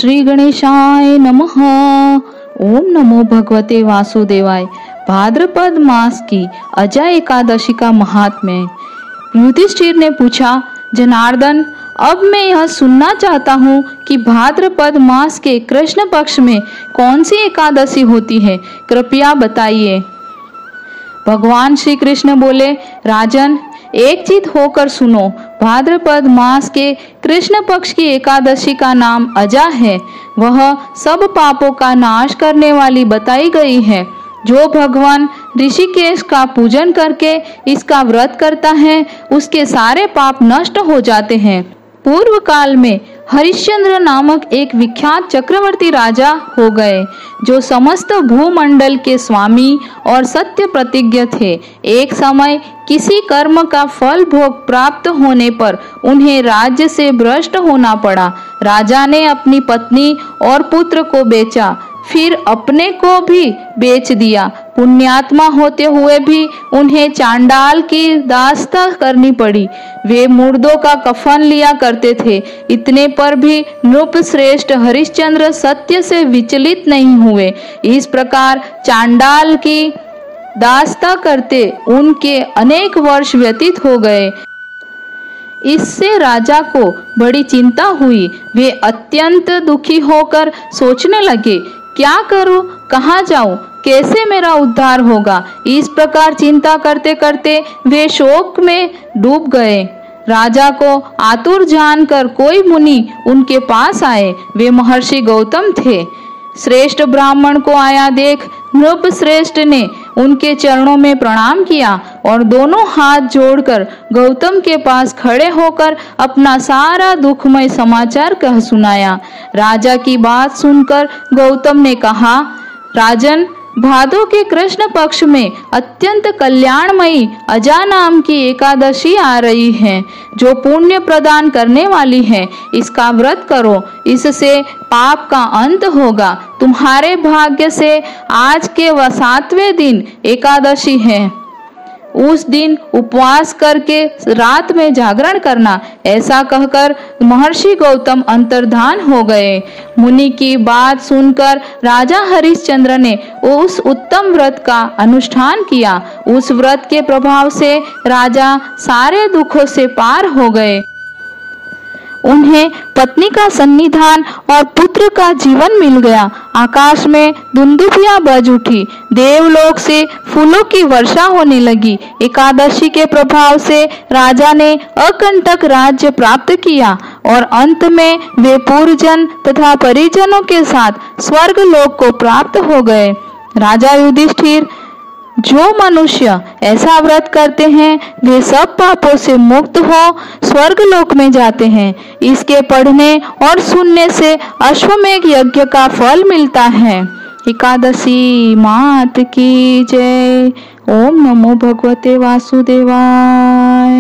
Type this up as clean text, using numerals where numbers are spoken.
श्री गणेशाय नमः। ओम नमो भगवते वासुदेवाय। भाद्रपद मास की अजा एकादशी का महात्म्य। युधिष्ठिर ने पूछा, जनार्दन, अब मैं यह सुनना चाहता हूँ कि भाद्रपद मास के कृष्ण पक्ष में कौन सी एकादशी होती है, कृपया बताइए। भगवान श्री कृष्ण बोले, राजन, एक चित होकर सुनो। भाद्रपद मास के कृष्ण पक्ष की एकादशी का नाम अजा है। वह सब पापों का नाश करने वाली बताई गई है। जो भगवान ऋषिकेश का पूजन करके इसका व्रत करता है, उसके सारे पाप नष्ट हो जाते हैं। पूर्व काल में हरिश्चंद्र नामक एक विख्यात चक्रवर्ती राजा हो गए, जो समस्त भूमंडल के स्वामी और सत्य प्रतिज्ञ थे। एक समय किसी कर्म का फल भोग प्राप्त होने पर उन्हें राज्य से भ्रष्ट होना पड़ा। राजा ने अपनी पत्नी और पुत्र को बेचा, फिर अपने को भी बेच दिया। पुण्यात्मा होते हुए भी उन्हें चांडाल की दास्ता करनी पड़ी। वे मुर्दों का कफन लिया करते थे। इतने पर भी नृप श्रेष्ठ हरिश्चंद्र सत्य से विचलित नहीं हुए। इस प्रकार चांडाल की दास्ता करते उनके अनेक वर्ष व्यतीत हो गए। इससे राजा को बड़ी चिंता हुई। वे अत्यंत दुखी होकर सोचने लगे, क्या करूं, कहाँ जाऊं, कैसे मेरा उद्धार होगा। इस प्रकार चिंता करते करते वे शोक में डूब गए। राजा को आतुर जानकर कोई मुनि उनके पास आए। वे महर्षि गौतम थे। श्रेष्ठ ब्राह्मण को आया देख नृप श्रेष्ठ ने उनके चरणों में प्रणाम किया और दोनों हाथ जोड़कर गौतम के पास खड़े होकर अपना सारा दुखमय समाचार कह सुनाया। राजा की बात सुनकर गौतम ने कहा, राजन, भादो के कृष्ण पक्ष में अत्यंत कल्याणमयी अजा नाम की एकादशी आ रही है, जो पुण्य प्रदान करने वाली है। इसका व्रत करो, इससे पाप का अंत होगा। तुम्हारे भाग्य से आज के 7वें दिन एकादशी है। उस दिन उपवास करके रात में जागरण करना। ऐसा कहकर महर्षि गौतम अंतर्धान हो गए। मुनि की बात सुनकर राजा हरिश्चंद्र ने उस उत्तम व्रत का अनुष्ठान किया। उस व्रत के प्रभाव से राजा सारे दुखों से पार हो गए। उन्हें पत्नी का सन्निधान और पुत्र का जीवन मिल गया। आकाश में दुंदुभियां बज उठी। देवलोक से फूलों की वर्षा होने लगी। एकादशी के प्रभाव से राजा ने अकंटक राज्य प्राप्त किया और अंत में वे पूर्वजन तथा परिजनों के साथ स्वर्ग लोक को प्राप्त हो गए। राजा युधिष्ठिर, जो मनुष्य ऐसा व्रत करते हैं वे सब पापों से मुक्त हो स्वर्ग लोक में जाते हैं। इसके पढ़ने और सुनने से अश्वमेध यज्ञ का फल मिलता है। एकादशी मात की जय। ओम नमो भगवते वासुदेवाय।